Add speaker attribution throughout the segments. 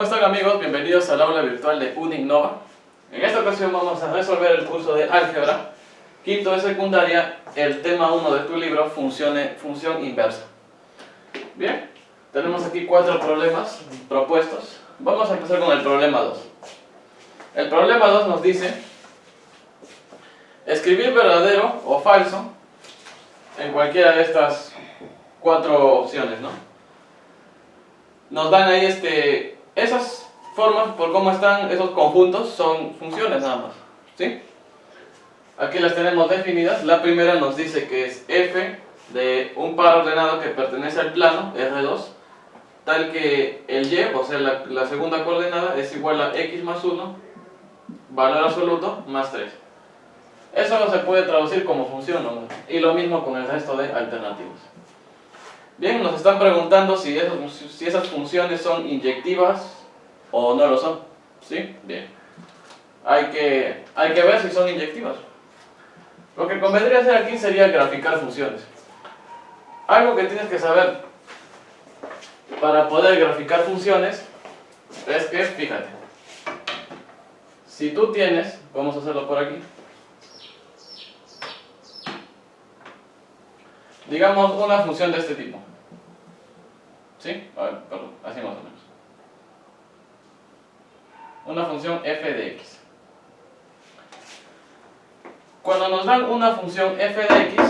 Speaker 1: ¿Cómo están, amigos? Bienvenidos al aula virtual de Uninnova. En esta ocasión vamos a resolver el curso de álgebra, quinto de secundaria, el tema 1 de tu libro, función inversa. Bien, tenemos aquí 4 problemas propuestos. Vamos a empezar con el problema 2. El problema 2 nos dice escribir verdadero o falso en cualquiera de estas 4 opciones, ¿no? Nos dan ahí esas formas, por cómo están esos conjuntos, son funciones nada más, ¿sí? Aquí las tenemos definidas. La primera nos dice que es f de un par ordenado que pertenece al plano, R2, tal que el y, o sea la segunda coordenada, es igual a x más 1, valor absoluto, más 3. Eso no se puede traducir como función, ¿no? Y lo mismo con el resto de alternativas. Bien, nos están preguntando si esas funciones son inyectivas o no lo son, ¿sí? Bien. Hay que ver si son inyectivas. Lo que convendría hacer aquí sería graficar funciones. Algo que tienes que saber para poder graficar funciones es que, fíjate, si tú tienes, vamos a hacerlo por aquí, digamos una función de este tipo, ¿sí? A ver, perdón, así más o menos. Una función f de x. Cuando nos dan una función f de x,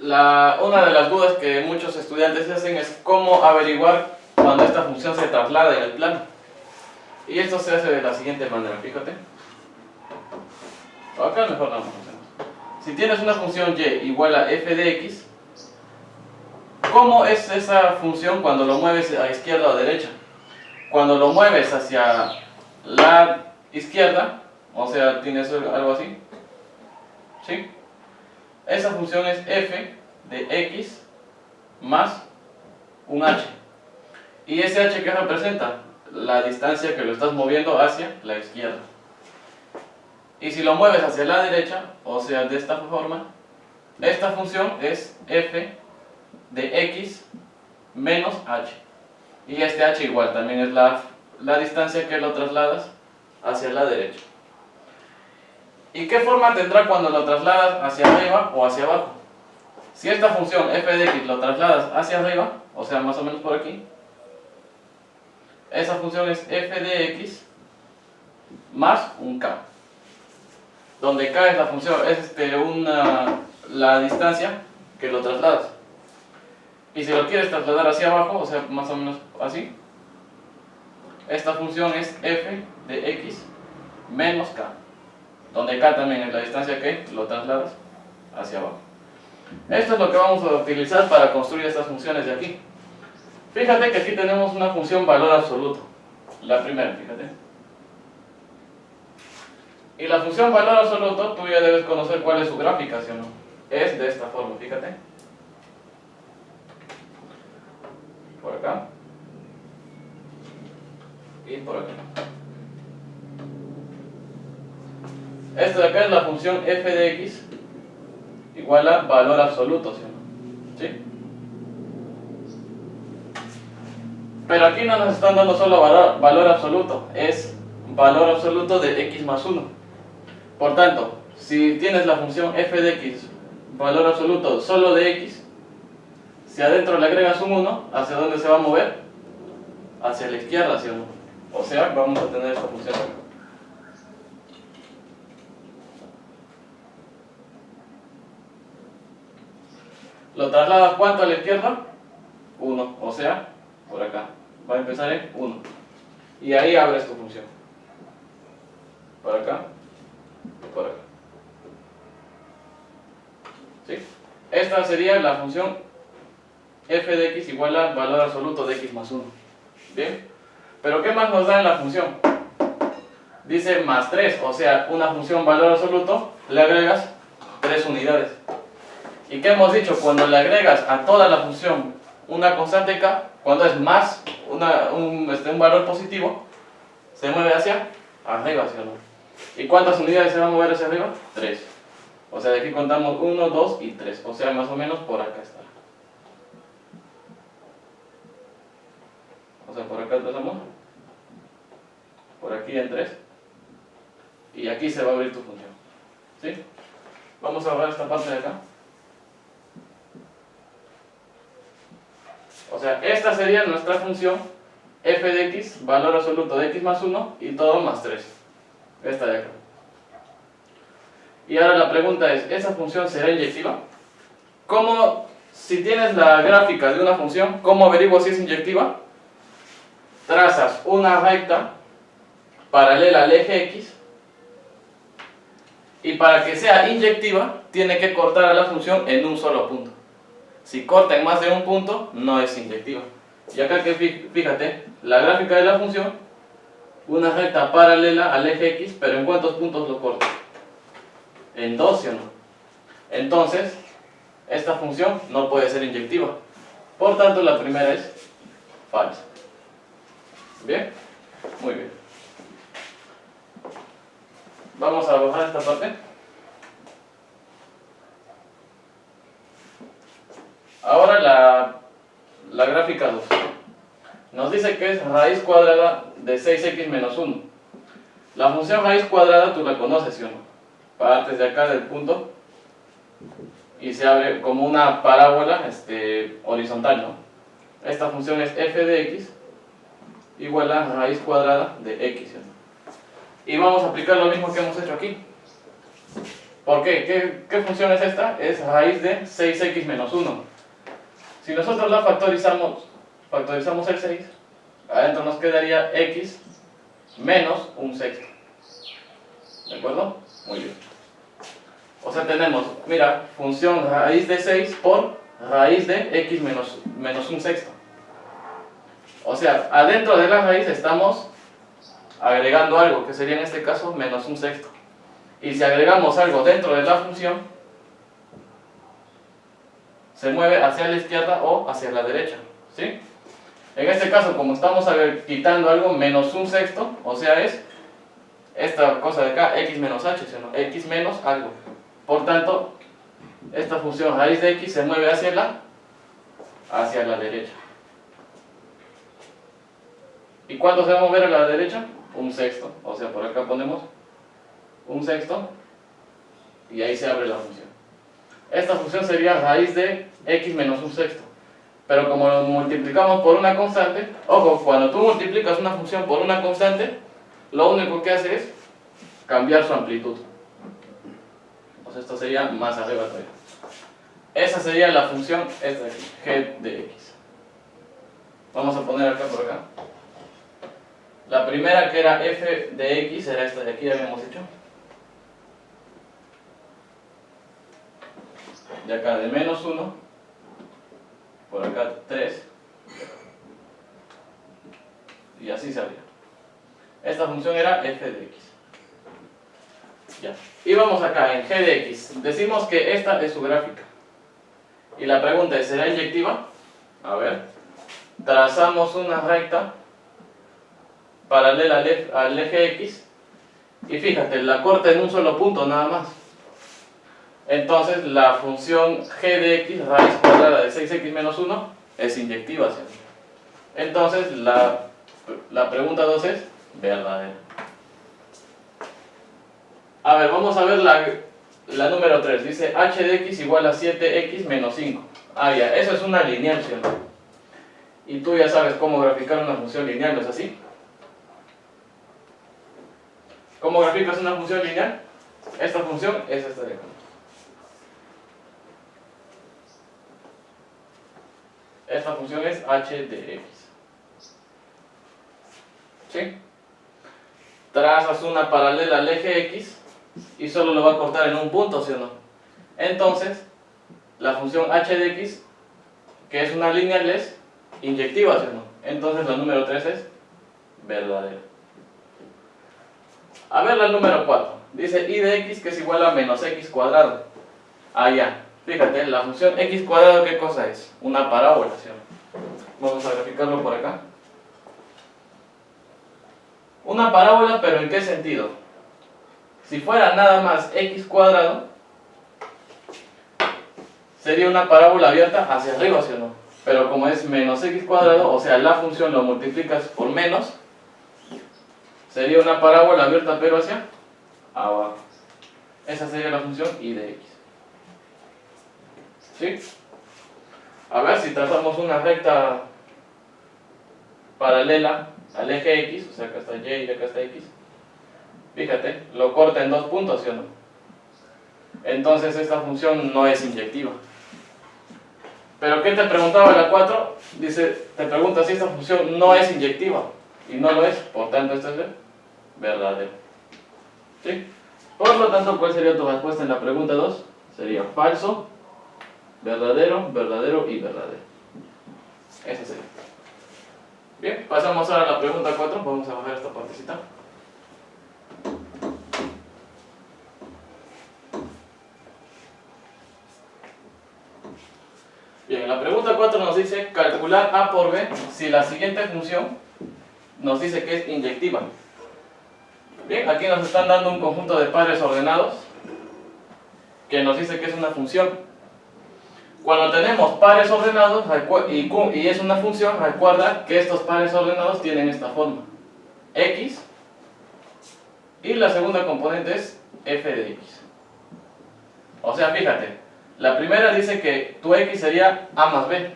Speaker 1: una de las dudas que muchos estudiantes hacen es cómo averiguar cuando esta función se traslada en el plano. Y esto se hace de la siguiente manera, fíjate. Acá mejor no hacemos. Si tienes una función y igual a f de x, ¿cómo es esa función cuando lo mueves a izquierda o derecha? Cuando lo mueves hacia la izquierda, o sea, tienes algo así, ¿sí? Esa función es f de x más un h. ¿Y ese h qué representa? La distancia que lo estás moviendo hacia la izquierda. Y si lo mueves hacia la derecha, o sea, de esta forma, esta función es f de x menos h. Y este h igual, también es la distancia que lo trasladas hacia la derecha. ¿Y qué forma tendrá cuando lo trasladas hacia arriba o hacia abajo? Si esta función f de x lo trasladas hacia arriba, o sea, más o menos por aquí, esa función es f de x más un k, donde k es la función, es la distancia que lo trasladas. Y si lo quieres trasladar hacia abajo, o sea, más o menos así, esta función es f de x menos k, donde k también es la distancia que lo trasladas hacia abajo. Esto es lo que vamos a utilizar para construir estas funciones de aquí. Fíjate que aquí tenemos una función valor absoluto, la primera, fíjate. Y la función valor absoluto, tú ya debes conocer cuál es su gráfica, ¿sí o no? Es de esta forma, fíjate. Por acá. Y por acá. Esto de acá es la función f de x igual a valor absoluto, ¿sí o no? ¿Sí? Pero aquí no nos están dando solo valor absoluto, es valor absoluto de x más 1. Por tanto, si tienes la función f de x, valor absoluto solo de x, si adentro le agregas un 1, ¿hacia dónde se va a mover? Hacia la izquierda, ¿sí o no? O sea, vamos a tener esta función acá. ¿Lo trasladas cuánto a la izquierda? 1, o sea, por acá. Va a empezar en 1. Y ahí abres tu función. Por acá y por acá. ¿Sí? Esta sería la función f de x igual a valor absoluto de x más 1. ¿Bien? Pero ¿qué más nos da en la función? Dice más 3, o sea, una función valor absoluto, le agregas 3 unidades. ¿Y qué hemos dicho? Cuando le agregas a toda la función una constante k, cuando es más un valor positivo, se mueve hacia arriba, ¿sí o no? ¿Y cuántas unidades se van a mover hacia arriba? 3. O sea, de aquí contamos 1, 2 y 3. O sea, más o menos por acá está. O sea, por acá trazamos, por aquí en 3, y aquí se va a abrir tu función. ¿Sí? Vamos a ver esta parte de acá. O sea, esta sería nuestra función f de x, valor absoluto de x más 1 y todo más 3. Esta de acá. Y ahora la pregunta es, ¿esa función será inyectiva? ¿Cómo, si tienes la gráfica de una función, cómo averiguas si es inyectiva? Trazas una recta paralela al eje x y para que sea inyectiva tiene que cortar a la función en un solo punto. Si corta en más de un punto, no es inyectiva. Y acá que fíjate, la gráfica de la función, una recta paralela al eje x, pero ¿en cuántos puntos lo corta? En 2, ¿sí o no? Entonces, esta función no puede ser inyectiva. Por tanto, la primera es falsa. ¿Bien? Muy bien. Vamos a bajar esta parte. Ahora la gráfica 2. Nos dice que es raíz cuadrada de 6x menos 1. La función raíz cuadrada tú la conoces, ¿sí o no? Partes de acá del punto y se abre como una parábola horizontal, ¿no? Esta función es f de x igual a raíz cuadrada de x, ¿sí o no? Y vamos a aplicar lo mismo que hemos hecho aquí. ¿Por qué? ¿Qué función es esta? Es raíz de 6x menos 1. Si nosotros la factorizamos el 6, adentro nos quedaría x menos un sexto. ¿De acuerdo? Muy bien. O sea, tenemos, mira, función raíz de 6 por raíz de x menos un sexto. O sea, adentro de la raíz estamos agregando algo, que sería en este caso menos un sexto. Y si agregamos algo dentro de la función, se mueve hacia la izquierda o hacia la derecha, ¿sí? En este caso, como estamos quitando algo menos un sexto, o sea, es esta cosa de acá, x menos h, sino x menos algo. Por tanto, esta función raíz de x se mueve hacia la derecha. ¿Y cuánto se va a mover a la derecha? Un sexto. O sea, por acá ponemos un sexto y ahí se abre la función. Esta función sería raíz de x menos un sexto. Pero como lo multiplicamos por una constante, ojo, cuando tú multiplicas una función por una constante, lo único que hace es cambiar su amplitud. O sea, esto sería más arriba todavía. Esa sería la función esta de aquí, g de x. Vamos a poner acá por acá. La primera, que era f de x, era esta de aquí, ya habíamos hecho. De acá de menos 1, por acá 3, y así se abría. Esta función era f de x. Ya. Y vamos acá en g de x. Decimos que esta es su gráfica. Y la pregunta es, ¿será inyectiva? A ver. Trazamos una recta paralela al eje x. Y fíjate, la corta en un solo punto nada más. Entonces la función g de x, raíz cuadrada de 6x menos 1, es inyectiva, ¿sí? Entonces la pregunta 2 es verdadera. A ver, vamos a ver la número 3. Dice h de x igual a 7x menos 5. Ah, ya, eso es una lineal, ¿sí? Y tú ya sabes cómo graficar una función lineal, ¿no es así? ¿Cómo graficas una función lineal? Esta función es esta de acá. Esta función es h de x. ¿Sí? Trazas una paralela al eje x y solo lo va a cortar en un punto, ¿sí o no? Entonces, la función h de x, que es una lineal, es inyectiva, ¿sí o no? Entonces la número 3 es verdadera. A ver la número 4. Dice y de x, que es igual a menos x cuadrado. Ah, ya. Fíjate, la función x cuadrado, ¿qué cosa es? Una parábola, ¿sí o no? Vamos a graficarlo por acá. Una parábola, pero ¿en qué sentido? Si fuera nada más x cuadrado, sería una parábola abierta hacia arriba, ¿sí o no? pero como es menos x cuadrado, o sea, la función lo multiplicas por menos, sería una parábola abierta pero hacia abajo. Esa sería la función y de x. ¿Sí? A ver si trazamos una recta paralela al eje x, o sea, acá está y y acá está x. Fíjate, lo corta en dos puntos, ¿sí o no? Entonces esta función no es inyectiva. ¿Pero qué te preguntaba la 4? Dice, te pregunta si esta función no es inyectiva. Y no lo es, por tanto esto es verdadero. ¿Sí? Por lo tanto, ¿cuál sería tu respuesta en la pregunta 2? Sería falso, verdadero, verdadero y verdadero. Esa sería. Bien, pasamos ahora a la pregunta 4. Vamos a bajar esta partecita. Bien, la pregunta 4 nos dice calcular a por b si la siguiente función nos dice que es inyectiva. Bien, aquí nos están dando un conjunto de pares ordenados que nos dice que es una función. Cuando tenemos pares ordenados y es una función, recuerda que estos pares ordenados tienen esta forma: x y la segunda componente es f de x. O sea, fíjate, la primera dice que tu x sería a más b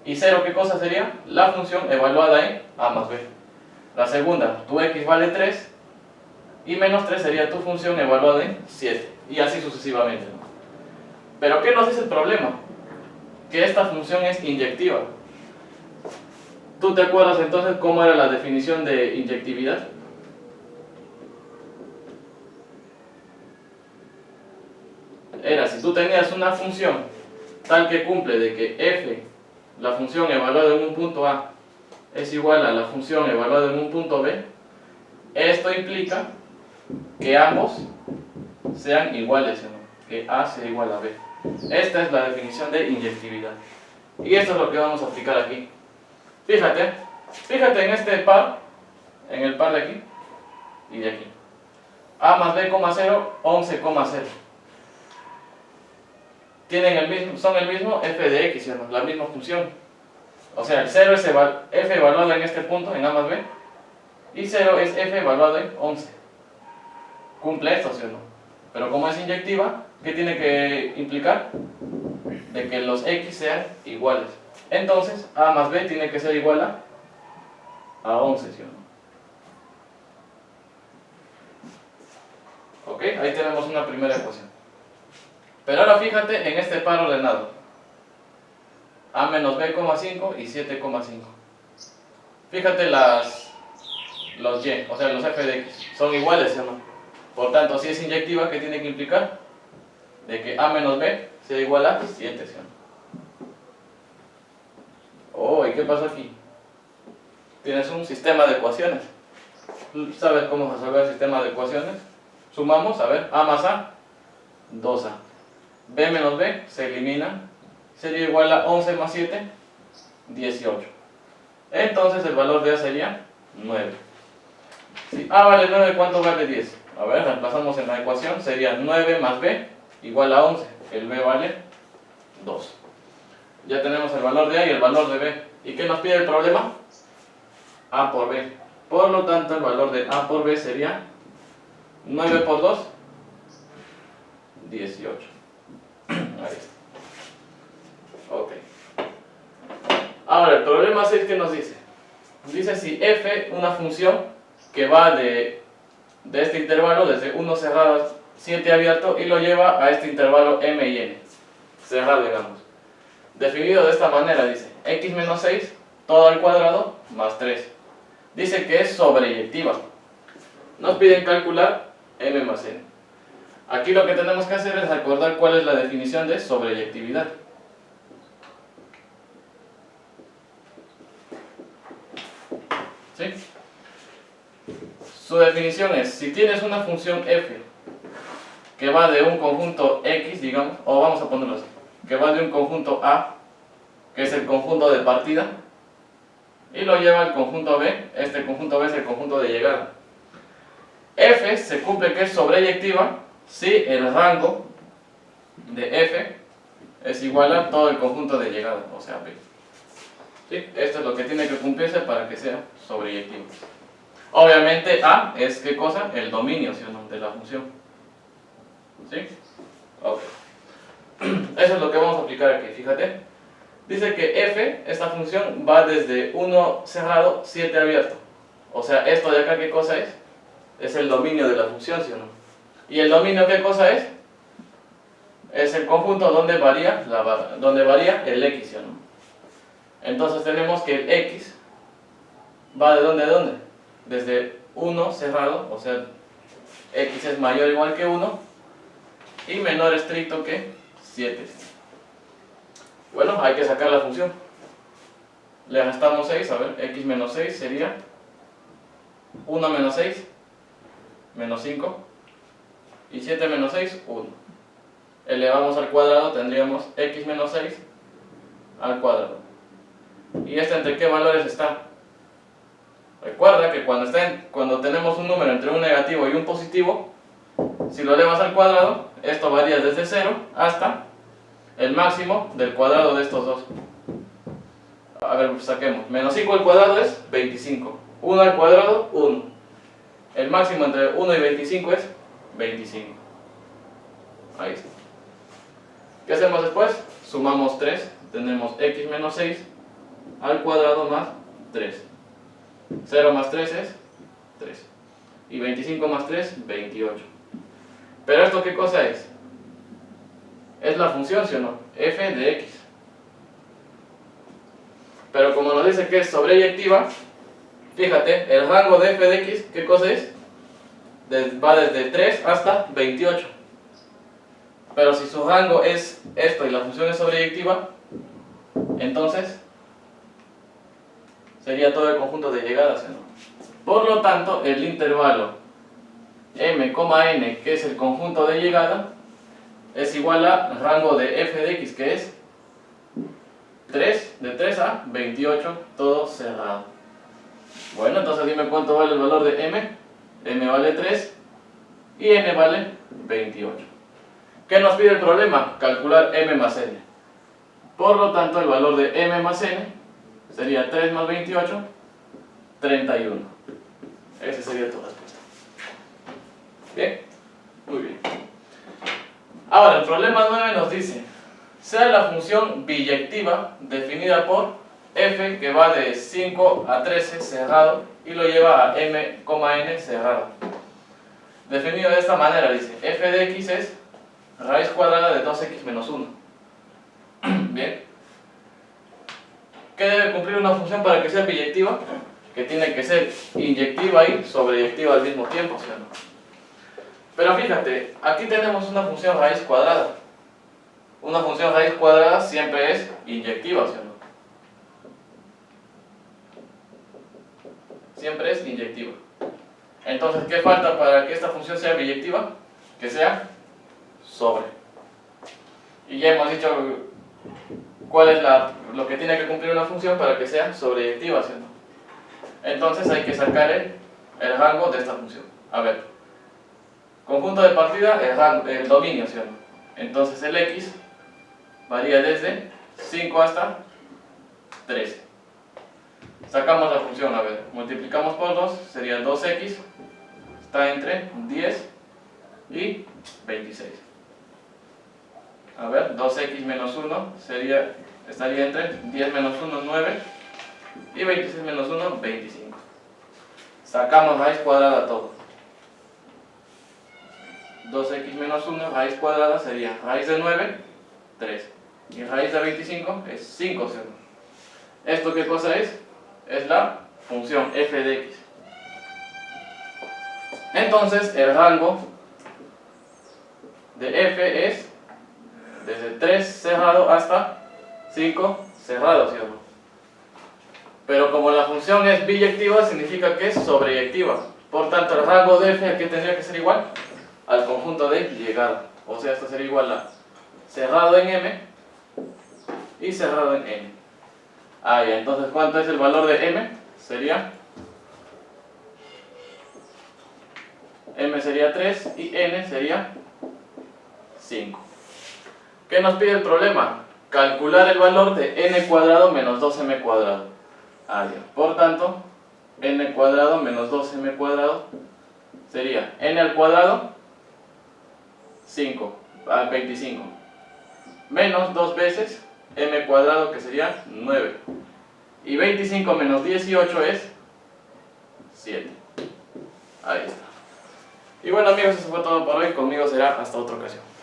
Speaker 1: y 0, ¿qué cosa sería? La función evaluada en a más b. La segunda, tu x vale 3 y menos 3 sería tu función evaluada en 7 y así sucesivamente, ¿no? Pero ¿qué nos dice el problema? Que esta función es inyectiva. ¿Tú te acuerdas entonces cómo era la definición de inyectividad? Era, si tú tenías una función tal que cumple de que f, la función evaluada en un punto A, es igual a la función evaluada en un punto B, esto implica que ambos sean iguales, ¿no? Que A sea igual a B. Esta es la definición de inyectividad. Y esto es lo que vamos a aplicar aquí. Fíjate en este par, en el par de aquí y de aquí. A más B, 0, 11,0. Son el mismo f de x, ¿no? La misma función. O sea, el 0 es f evaluado en este punto, en A más B, y 0 es f evaluado en 11. Cumple esto, ¿sí o no? Pero como es inyectiva, ¿qué tiene que implicar? De que los x sean iguales. Entonces, a más b tiene que ser igual a 11, ¿sí o no? Ok, ahí tenemos una primera ecuación. Pero ahora fíjate en este par ordenado. A menos b, 5 y 7,5. Fíjate los y, o sea, los f de x, son iguales, ¿sí o no? Por tanto, si es inyectiva, ¿qué tiene que implicar? De que a menos b sea igual a 7, ¿sí o no? Oh, ¿y qué pasa aquí? Tienes un sistema de ecuaciones. ¿Sabes cómo resolver el sistema de ecuaciones? Sumamos, a ver, a más a, 2a. B menos b se elimina, sería igual a 11 más 7, 18. Entonces el valor de a sería 9. Si a vale 9, ¿cuánto vale 10? A ver, reemplazamos en la ecuación, sería 9 más b igual a 11. El b vale 2. Ya tenemos el valor de a y el valor de b. ¿Y qué nos pide el problema? A por b. Por lo tanto, el valor de a por b sería 9 por 2, 18. Ahí está. Ok. Ahora, el problema 6, ¿qué nos dice? Dice si f, una función que va de este intervalo, desde 1 cerrado a 7 abierto, y lo lleva a este intervalo m y n, cerrado, digamos. Definido de esta manera, dice x menos 6, todo al cuadrado, más 3. Dice que es sobreyectiva. Nos piden calcular m más n. Aquí lo que tenemos que hacer es recordar cuál es la definición de sobreyectividad. ¿Sí? Su definición es, si tienes una función f que va de un conjunto x, digamos, o vamos a ponerlo así, que va de un conjunto A, que es el conjunto de partida, y lo lleva al conjunto B, este conjunto B es el conjunto de llegada. F se cumple que es sobreyectiva si el rango de F es igual a todo el conjunto de llegada, o sea, B. ¿Sí? Esto es lo que tiene que cumplirse para que sea sobreyectivo. Obviamente A es ¿qué cosa? El dominio, ¿sí o no?, de la función. ¿Sí? Ok. Eso es lo que vamos a aplicar aquí, fíjate. Dice que f, esta función, va desde 1 cerrado, 7 abierto. O sea, esto de acá, ¿qué cosa es? Es el dominio de la función, ¿sí o no? ¿Y el dominio qué cosa es? Es el conjunto donde varía el x, ¿sí o no? Entonces tenemos que el x va de dónde a dónde. Desde 1 cerrado, o sea, x es mayor o igual que 1 y menor estricto que 7. Bueno, hay que sacar la función. Le restamos 6, a ver, x menos 6 sería 1 menos 6, menos 5, y 7 menos 6, 1. Elevamos al cuadrado, tendríamos x menos 6 al cuadrado. ¿Y esto entre qué valores está? Recuerda que cuando tenemos un número entre un negativo y un positivo, si lo elevas al cuadrado, esto varía desde 0 hasta el máximo del cuadrado de estos dos. A ver, saquemos. Menos 5 al cuadrado es 25. 1 al cuadrado, 1. El máximo entre 1 y 25 es 25. Ahí está. ¿Qué hacemos después? Sumamos 3. Tenemos x menos 6 al cuadrado más 3. 0 más 3 es 3. Y 25 más 3, 28. ¿Pero esto qué cosa es? Es la función, ¿sí o no? F de x. Pero como nos dice que es sobreyectiva, fíjate, el rango de f de x, ¿qué cosa es? Va desde 3 hasta 28. Pero si su rango es esto y la función es sobreyectiva, entonces sería todo el conjunto de llegadas, ¿sí o no? Por lo tanto, el intervalo m,n, que es el conjunto de llegada, es igual a rango de f de x, que es 3, de 3 a 28, todo cerrado. Bueno, entonces dime cuánto vale el valor de m. M vale 3 y n vale 28. ¿Qué nos pide el problema? Calcular m más n. Por lo tanto, el valor de m más n sería 3 más 28, 31. Esa sería tu respuesta. ¿Bien? Muy bien. Ahora, el problema 9 nos dice: sea la función biyectiva definida por f, que va de 5 a 13 cerrado y lo lleva a m,n cerrado. Definido de esta manera, dice: f de x es raíz cuadrada de 2x menos 1. Bien. ¿Qué debe cumplir una función para que sea biyectiva? Que tiene que ser inyectiva y sobreyectiva al mismo tiempo, ¿sí o no? Pero fíjate, aquí tenemos una función raíz cuadrada. Una función raíz cuadrada siempre es inyectiva, ¿sí o no? Siempre es inyectiva. Entonces, ¿qué falta para que esta función sea biyectiva? Que sea sobre. Y ya hemos dicho cuál es lo que tiene que cumplir una función para que sea sobreyectiva, ¿sí o no? Entonces hay que sacar el rango de esta función. A ver, conjunto de partida, el dominio, ¿sí o no? Entonces el x varía desde 5 hasta 13. Sacamos la función, a ver, multiplicamos por 2, sería 2x, está entre 10 y 26. A ver, 2x menos 1 estaría entre 10 menos 1, 9, y 26 menos 1, 25. Sacamos raíz cuadrada a todo. 2x menos 1, raíz cuadrada sería raíz de 9, 3. Y raíz de 25 es 5, ¿sí? ¿Esto qué cosa es? Es la función f de x. Entonces, el rango de f es desde 3 cerrado hasta 5 cerrado, ¿sí o no? Pero como la función es biyectiva, significa que es sobreyectiva. Por tanto, el rango de f, ¿a qué tendría que ser igual? Al conjunto de llegada. O sea, esto sería igual a cerrado en m y cerrado en n. Ah, ya, entonces, ¿cuánto es el valor de m? Sería m sería 3 y n sería 5. ¿Qué nos pide el problema? calcular el valor de n cuadrado menos 2m cuadrado. Por tanto, n cuadrado menos 2m cuadrado sería n al cuadrado 25 menos 2 veces m cuadrado, que sería 9, y 25 menos 18 es 7. Ahí está. Y bueno amigos, eso fue todo por hoy. Conmigo será hasta otra ocasión.